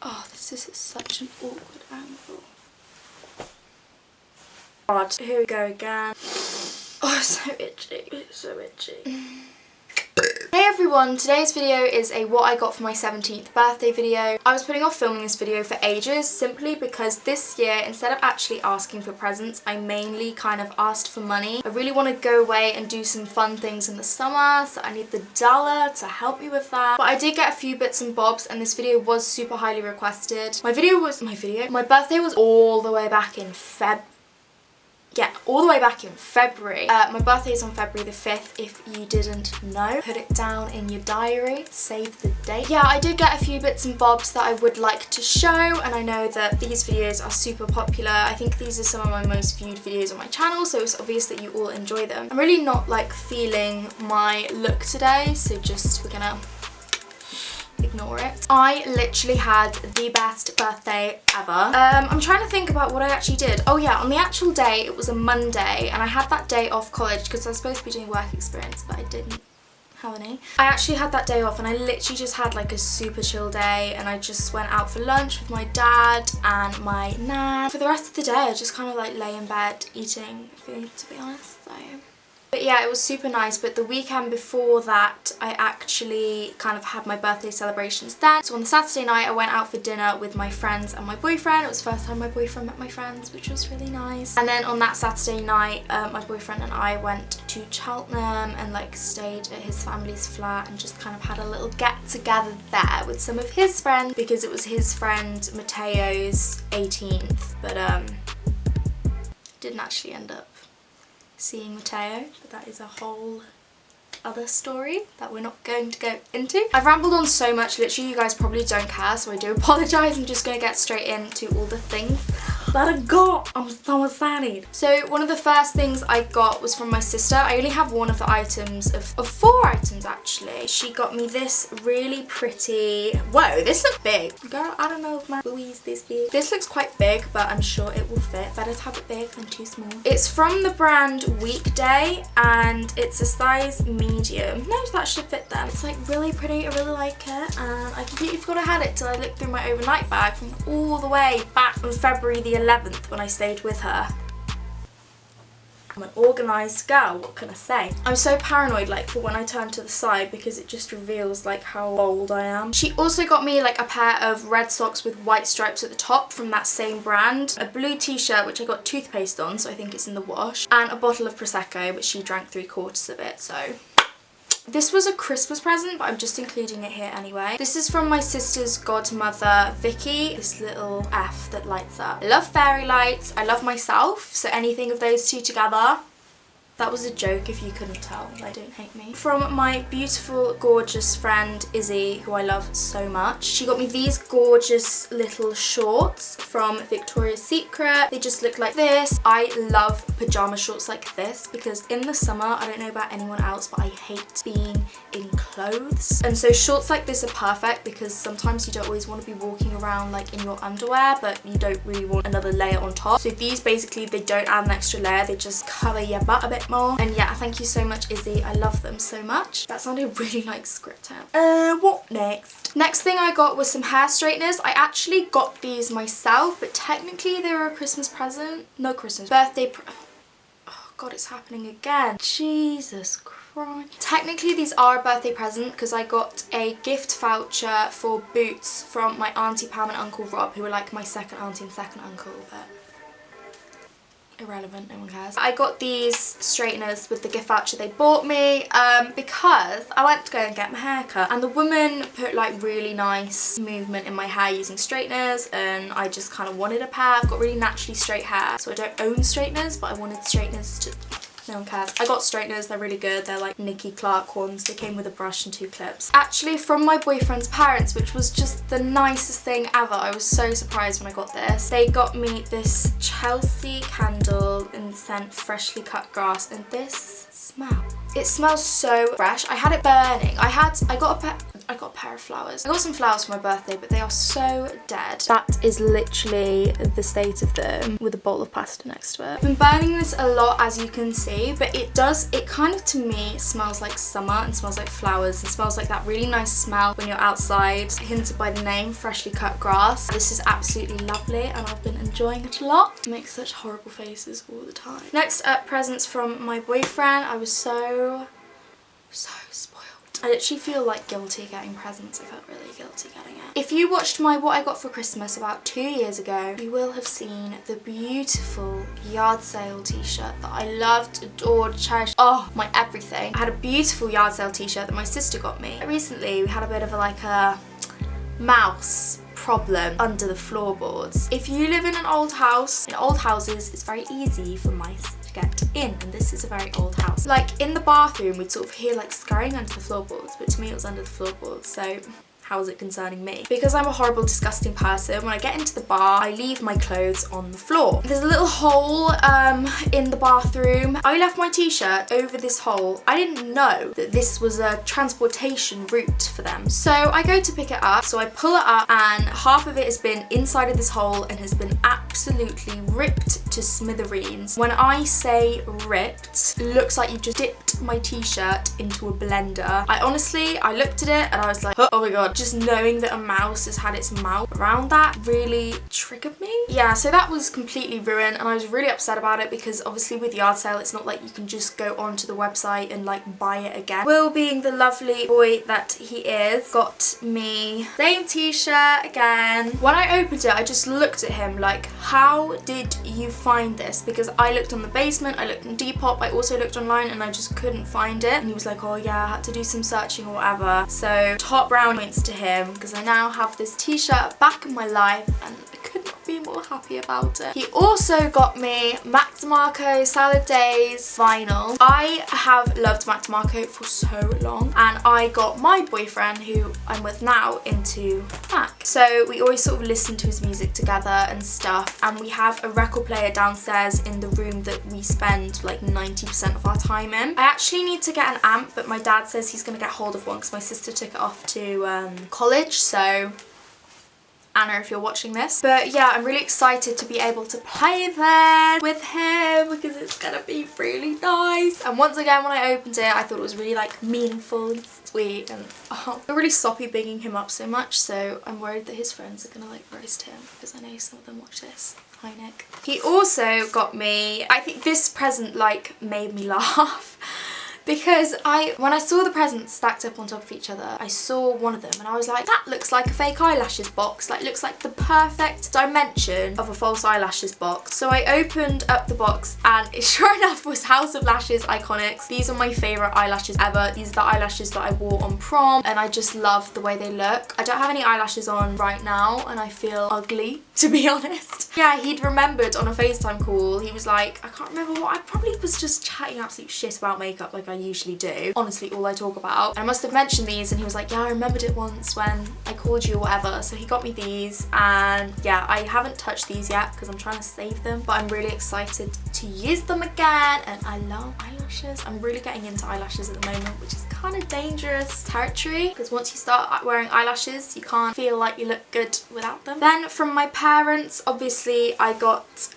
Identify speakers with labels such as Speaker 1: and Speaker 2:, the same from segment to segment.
Speaker 1: Oh, this is such an awkward angle. God, here we go again. Oh, it's so itchy. It's so itchy. Hey everyone, today's video is a what I got for my 17th birthday video. I was putting off filming this video for ages simply because this year, instead of actually asking for presents, I mainly kind of asked for money. I really want to go away and do some fun things in the summer, so I need the dollar to help me with that. But I did get a few bits and bobs and this video was super highly requested. My birthday was all the way back in February. My birthday is on February the 5th, if you didn't know. Put it down in your diary, save the date. Yeah, I did get a few bits and bobs that I would like to show, and I know that these videos are super popular. I think these are some of my most viewed videos on my channel, so it's obvious that you all enjoy them. I'm really not like feeling my look today, so we're gonna ignore it. I literally had the best birthday ever. I'm trying to think about what I actually did. Oh yeah, on the actual day, it was a Monday, and I had that day off college because I was supposed to be doing work experience, but I didn't have any. I actually had that day off and I literally just had like a super chill day, and I just went out for lunch with my dad and my nan. For the rest of the day, I just kind of like lay in bed eating food, to be honest, so. But yeah, it was super nice, but the weekend before that I actually kind of had my birthday celebrations then. So on the Saturday night I went out for dinner with my friends and my boyfriend. It was the first time my boyfriend met my friends, which was really nice. And then on that Saturday night my boyfriend and I went to Cheltenham and like stayed at his family's flat and just kind of had a little get together there with some of his friends, because it was his friend Matteo's 18th, but didn't actually end up seeing Matteo, but that is a whole other story that we're not going to go into. I've rambled on so much, literally you guys probably don't care, so I do apologise. I'm just going to get straight into all the things that I got. I'm so excited. So one of the first things I got was from my sister. I only have one of the items of 4 items actually. She got me this really pretty, whoa, this looks big. Girl, I don't know if my booty is this big. This looks quite big, but I'm sure it will fit. Better to have it big than too small. It's from the brand Weekday and it's a size medium. No, that should fit them. It's like really pretty, I really like it, and I completely forgot I had it till I looked through my overnight bag from all the way back on February the 11th when I stayed with her. I'm an organised girl, what can I say? I'm so paranoid like for when I turn to the side because it just reveals like how old I am. She also got me like a pair of red socks with white stripes at the top from that same brand, a blue t-shirt which I got toothpaste on, so I think it's in the wash, and a bottle of Prosecco, but she drank 3/4 of it, so. This was a Christmas present, but I'm just including it here anyway. This is from my sister's godmother, Vicky. This little F that lights up. I love fairy lights. I love myself, so anything of those two together. That was a joke if you couldn't tell, like, don't hate me. From my beautiful, gorgeous friend, Izzy, who I love so much. She got me these gorgeous little shorts from Victoria's Secret. They just look like this. I love pajama shorts like this because in the summer, I don't know about anyone else, but I hate being in clothes. And so shorts like this are perfect because sometimes you don't always want to be walking around like in your underwear, but you don't really want another layer on top. So these basically, they don't add an extra layer, they just cover your butt a bit more. And yeah, thank you so much, Izzy. I love them so much. That sounded really like script out. What next? Next thing I got was some hair straighteners. I actually got these myself, but technically they were a Christmas present. No, birthday oh god, it's happening again. Jesus Christ. Technically these are a birthday present because I got a gift voucher for boots from my Auntie Pam and Uncle Rob, who are like my second auntie and second uncle, but irrelevant, no one cares. I got these straighteners with the gift voucher they bought me because I went to go and get my hair cut, and the woman put like really nice movement in my hair using straighteners, and I just kind of wanted a pair. I've got really naturally straight hair, so I don't own straighteners, but I wanted straighteners to... No one cares. I got straighteners, they're really good. They're like Nikki Clark ones. They came with a brush and 2 clips. Actually from my boyfriend's parents, which was just the nicest thing ever. I was so surprised when I got this. They got me this Chelsea candle in the scent Freshly Cut Grass, and this smell. It smells so fresh. I had it burning. I got a I got a pair of flowers. I got some flowers for my birthday, but they are so dead. That is literally the state of them with a bowl of pasta next to it. I've been burning this a lot, as you can see, but it kind of, to me, smells like summer and smells like flowers and smells like that really nice smell when you're outside, hinted by the name, freshly cut grass. This is absolutely lovely and I've been enjoying it a lot. I make such horrible faces all the time. Next up, presents from my boyfriend. I was so spoiled. I literally feel like guilty getting presents. I felt really guilty getting it. If you watched my What I Got for Christmas about 2 years ago, you will have seen the beautiful yard sale t-shirt that I loved, adored, cherished. Oh, my everything. I had a beautiful yard sale t-shirt that my sister got me. Recently, we had a bit of a mouse problem under the floorboards. If you live in an old house, in old houses, it's very easy for mice to get in, and this is a very old house. Like in the bathroom, we'd sort of hear like scurrying under the floorboards, but to me it was under the floorboards, so how is it concerning me? Because I'm a horrible, disgusting person, when I get into the bar, I leave my clothes on the floor. There's a little hole in the bathroom. I left my t-shirt over this hole. I didn't know that this was a transportation route for them. So I go to pick it up, so I pull it up and half of it has been inside of this hole and has been absolutely ripped to smithereens. When I say ripped, it looks like you just dipped my t-shirt into a blender. I looked at it and I was like, oh my god. Just knowing that a mouse has had its mouth around that really triggered me. Yeah, so that was completely ruined and I was really upset about it because obviously with yard sale it's not like you can just go onto the website and like buy it again. Will, being the lovely boy that he is, got me same t-shirt again. When I opened it, I just looked at him like, how did you find this? Because I looked on the basement, I looked on Depop, I also looked online and I just couldn't find it. And he was like, oh yeah, I had to do some searching or whatever. So top round points to him because I now have this t-shirt back in my life and I could not be more happy about it. He also got me Mac DeMarco Salad Days vinyl. I have loved Mac DeMarco for so long and I got my boyfriend, who I'm with now, into Mac. So we always sort of listen to his music together and stuff, and we have a record player downstairs in the room that we spend like 90% of our time in. I actually need to get an amp, but my dad says he's going to get hold of one because my sister took it off to college, so Anna, if you're watching this. But yeah, I'm really excited to be able to play there with him because it's gonna be really nice. And once again, when I opened it, I thought it was really like meaningful and sweet, and oh, I'm really soppy bigging him up so much, so I'm worried that his friends are gonna like roast him because I know some of them watch this. Hi Nick. He also got me, I think this present like made me laugh. Because when I saw the presents stacked up on top of each other, I saw one of them and I was like, that looks like a fake eyelashes box. Like, looks like the perfect dimension of a false eyelashes box. So I opened up the box and it sure enough was House of Lashes Iconics. These are my favourite eyelashes ever. These are the eyelashes that I wore on prom and I just love the way they look. I don't have any eyelashes on right now and I feel ugly, to be honest. Yeah, he'd remembered on a FaceTime call. He was like, I can't remember what, I probably was just chatting absolute shit about makeup like I usually do. Honestly, all I talk about. And I must have mentioned these and he was like, yeah, I remembered it once when I called you or whatever. So he got me these and yeah, I haven't touched these yet because I'm trying to save them, but I'm really excited to use them again. And I love eyelashes. I'm really getting into eyelashes at the moment, which is kind of dangerous territory because once you start wearing eyelashes, you can't feel like you look good without them. Then from my parents, obviously I got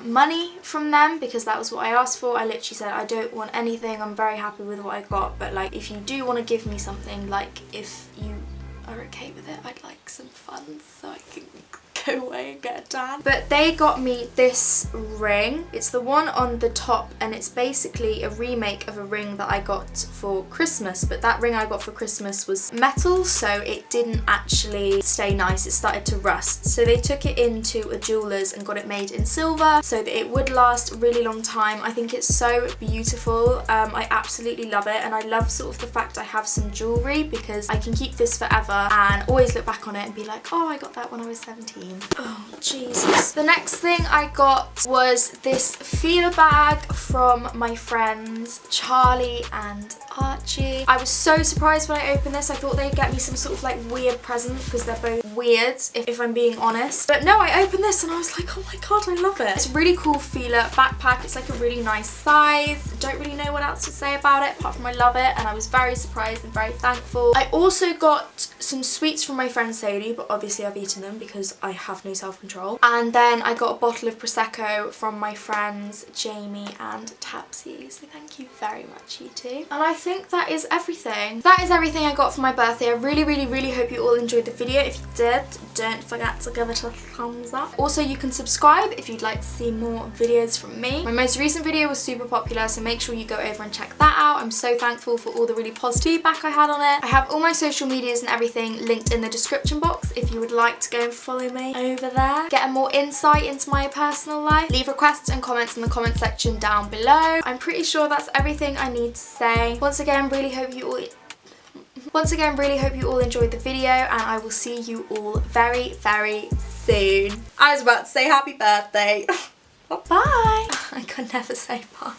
Speaker 1: money from them because that was what I asked for. I literally said, I don't want anything, I'm very happy with what I got, but like if you do want to give me something, like if you are okay with it, I'd like some funds so I can go away and get a tan. But they got me this ring. It's the one on the top and it's basically a remake of a ring that I got for Christmas, but that ring I got for Christmas was metal, so it didn't actually stay nice. It started to rust. So they took it into a jeweler's and got it made in silver so that it would last a really long time. I think it's so beautiful. I absolutely love it, and I love sort of the fact I have some jewellery because I can keep this forever and always look back on it and be like, oh, I got that when I was 17. Oh, Jesus. The next thing I got was this feeler bag from my friends Charlie and Archie. I was so surprised when I opened this. I thought they'd get me some sort of like weird present because they're both weird if I'm being honest. But no, I opened this and I was like, oh my god, I love it. It's a really cool feeler backpack. It's like a really nice size. Don't really know what else to say about it apart from I love it, and I was very surprised and very thankful. I also got some sweets from my friend Sadie, but obviously I've eaten them because I have no self-control. And then I got a bottle of Prosecco from my friends Jamie and Tapsy. So thank you very much, you two. And I think that is everything. That is everything I got for my birthday. I really hope you all enjoyed the video. If you did, don't forget to give it a thumbs up. Also, you can subscribe if you'd like to see more videos from me. My most recent video was super popular, so make sure you go over and check that out. I'm so thankful for all the really positive feedback I had on it. I have all my social medias and everything linked in the description box if you would like to go and follow me over there. Get a more insight into my personal life. Leave requests and comments in the comment section down below. I'm pretty sure that's everything I need to say. Once again, really hope you all enjoyed the video, and I will see you all very soon. I was about to say happy birthday. Bye. I could never say bye.